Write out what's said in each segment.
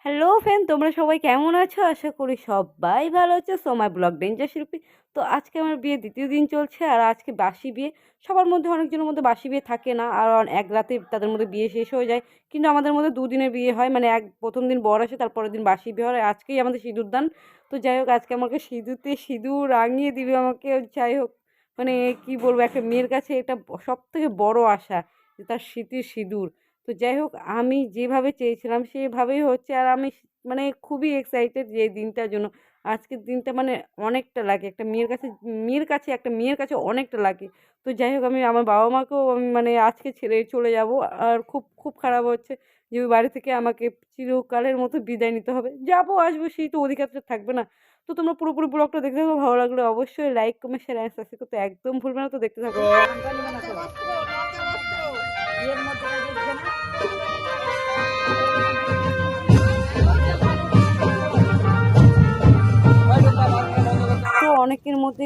Hello friend, তোমরা সবাই কেমন আছো? আশা করি সবাই ভালো আছো। সো মাই ব্লগ ডেঞ্জার শিল্পী। তো আজকে আমার বিয়ে দ্বিতীয় দিন চলছে, আর আজকে বাসি বিয়ে। সবার মধ্যে অনেকজনের মধ্যে বাসি বিয়ে থাকে না, আর এক রাতে তাদের মধ্যে বিয়ে শেষ হয়ে যায়। কিন্তু আমাদের মধ্যে দুদিনের বিয়ে হয়, মানে প্রথম দিন বর আসে, তারপরের দিন বাসি বিয়ে হয়। আজকেই আমাদের সিঁদুর দান। তো যাই হোক, আজকে আমাকে সিঁদুরতে সিঁদুর রাঙিয়ে দিবে আমাকে। যাই হোক, মানে কি বলবো, একটা মেয়ের কাছে এটা সব থেকে বড় আশা যে তার স্মৃতির সিঁদুর। তো যাই হোক, আমি যেভাবে চেয়েছিলাম সেভাবেই হচ্ছে, আর আমি মানে খুবই এক্সাইটেড যে এই দিনটার জন্য। আজকের দিনটা মানে অনেকটা লাগে একটা মেয়ের কাছে অনেকটা লাগে। তো যাই হোক, আমি আমার বাবা মাকেও আমি মানে আজকে ছেড়ে চলে যাব। আর খুব খুব খারাপ হচ্ছে যে ওই বাড়ি থেকে আমাকে চিরকালের মতো বিদায় নিতে হবে। যাবো আসবো, সেই তো অধিকারটা থাকবে না। তো তোমরা পুরোপুরি ব্লগটা দেখতে থাকো, ভালো লাগলে অবশ্যই like comment share and subscribe করতে একদম ভুলবে না। তো দেখতে থাকো। তো অনেকের মধ্যে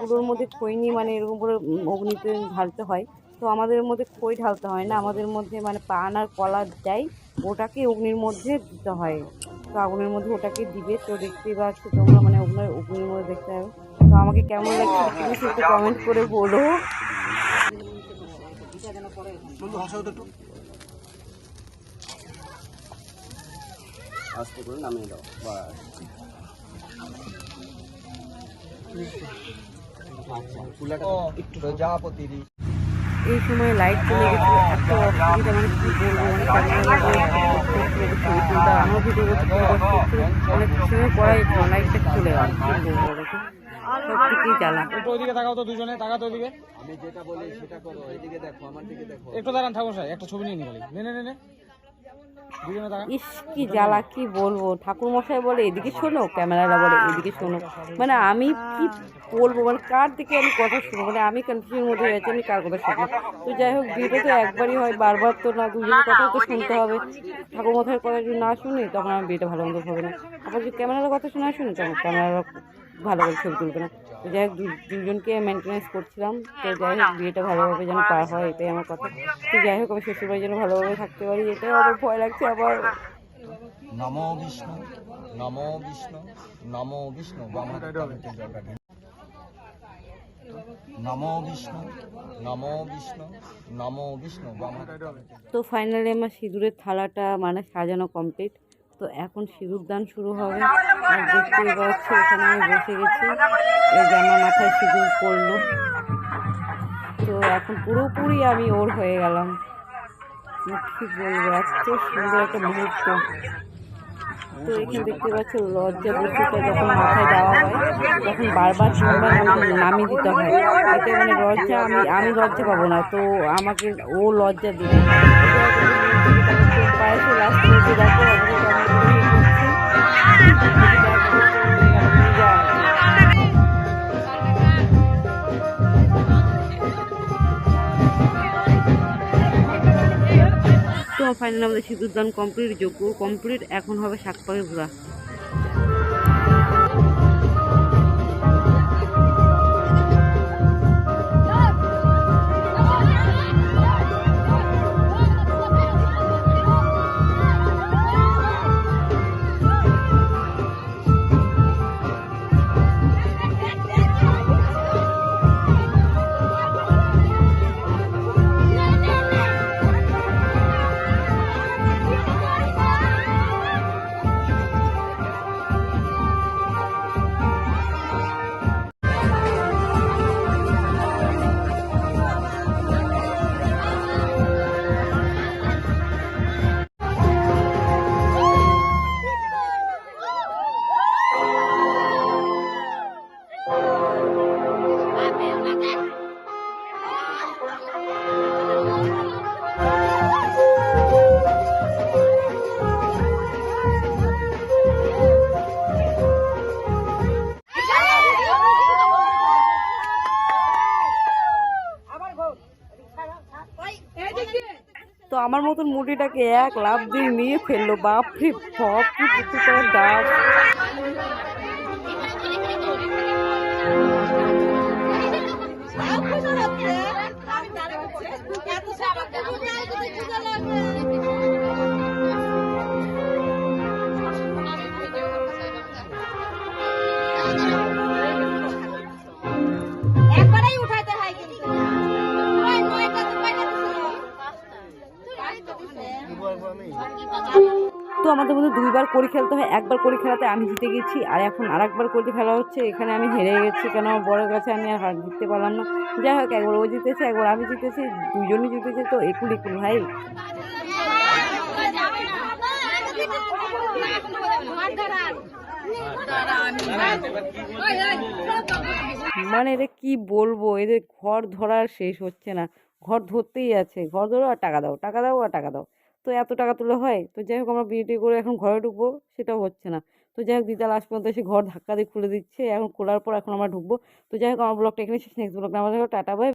পুরোর মধ্যে খই নিয়ে মানে এরকম করে অগ্নিতে ঢালতে হয়। তো আমাদের মধ্যে খই ঢালতে হয় না, আমাদের মধ্যে মানে পান আর কলা দেয়, ওটাকে অগ্নির মধ্যে দিতে হয়। তো আগুনের মধ্যে ওটাকে দিবে। তো দেখতেই পাচ্ছ তোমরা, মানে অগ্নির মধ্যে দেখতে হবে। তো আমাকে কেমন লাগছে প্লিজ একটু কমেন্ট করে বলো। আস্তে করে নামিয়ে দাও। এই সময় লাইট চলে গেছে, এত অসুবিধা, মানে কি বলবো, মানে আমার ভিডিও করতে অনেক সময় পড়াই লাইটটা চলে গেল, কি বলবো দেখো, সব থেকেই জ্বালা। একটু ওইদিকে তাকাও তো, দুজনে তাকাতো ওইদিকে। আমি যেটা বলি সেটা করো, এদিকে দেখো, আমার দিকে দেখো। একটু দাঁড়ান ঠাকুর সাহেব, একটা ছবি নিয়ে নি খালি। নে নে নে নে, দুজনে তাকা। ইস কি জ্বালা, কি বলবো। ঠাকুর মশাই বলে এদিকে শোনো, ক্যামেরাটা বলে এদিকে শোনো। মানে আমি কি বলবো, মানে কার দিকে আমি কথা শুনবো, মানে আমি কনফিউজের মধ্যে হয়ে যাচ্ছি আমি কার কথা শুনবো। তো যাই হোক, বিয়েটা তো একবারই হয়, বারবার তো না, দুজনের কথা তো শুনতে হবে। ঠাকুর মশাইয়ের কথা যদি না শুনি তখন আমার বিয়েটা ভালো মতো হবে না। আবার যদি ক্যামেরার কথা শোনা শুনি তখন ক্যামেরা ভালো করে ছবি তুলবে না। তো যাই হোক, দুজনকে মেনটেনেন্স করছিলাম। তো যাই হোক, বিয়েটা ভালোভাবে যেন পার হয়, এটাই আমার কথা। তো যাই হোক, আমি শ্বশুরবাড়ি যেন ভালোভাবে থাকতে পারি, এটাই আমার ভয় লাগছে আবার। নমো বিষ্ণু, নমো বিষ্ণু, নমো বিষ্ণু। নমো বিষ্ণু, নমো বিষ্ণু, নমো বিষ্ণু। তো ফাইনালি আমার সিঁদুরের থালাটা মানে সাজানো কমপ্লিট। তো এখন সিঁদুর দান শুরু হবে। আর দেখতে পাচ্ছি এখানে আমি বসে গেছি, এই যে আমার মাথায় সিঁদুর পড়লো। তো এখন পুরোপুরি আমি ওর হয়ে গেলাম। কি বলবো, এত সুন্দর একটা মুহূর্ত। তো এখানে দেখতে পাচ্ছ লজ্জা বস্তুটা যখন মাথায় দেওয়া হয় তখন বারবার তিনবার নামিয়ে দিতে হয়। এটা মানে লজ্জা, আমি লজ্জা পাবো না, তো আমাকে ও লজ্জা দিবে। পায়েসে লাস্ট করতে দেখো তো ফাইনালি আমাদের সিঁদুর দান কমপ্লিট, যোগ্য কমপ্লিট। এখন হবে শাক পাকে ঘোরা। তো আমার মতন মুটিটাকে এক লাফ দিয়ে নিয়ে ফেললো। বাপ রে বাপ, কি পুকুর করে ডাব। তো আমাদের মধ্যে দুইবার কড়ি খেলতে হয়, একবার কড়ি খেলাতে আমি জিতে গেছি আর এখন আরেকবার কড়ি খেলা হচ্ছে, এখানে আমি হেরে গেছি কেন আমার বড়ের কাছে আমি আর হার জিততে পারলাম না। যাই হোক, একবার ও জিতেছে একবার আমি জিতেছি, দুজনই জিতেছে, তো একুল একুল ভাই। মানে এদের কি বলবো, এদের ঘর ধরার শেষ হচ্ছে না, ঘর ধরতেই আছে, ঘর ধরো আর টাকা দাও, টাকা দাও আর টাকা দাও। তো এত টাকা তুলে হয়? তো যাই হোক, আমরা বিয়েটি করে এখন ঘরে ঢুকবো, সেটাও হচ্ছে না। তো যাই হোক, দিদা লাস্ট পর্যন্ত এসে ঘর ধাক্কা দিয়ে খুলে দিচ্ছে, এখন খোলার পর এখন আমরা ঢুকবো। তো যাই হোক, আমার ব্লগটা এখানে শেষ, নেক্সট ব্লগটা আমাদের টাটা বাই।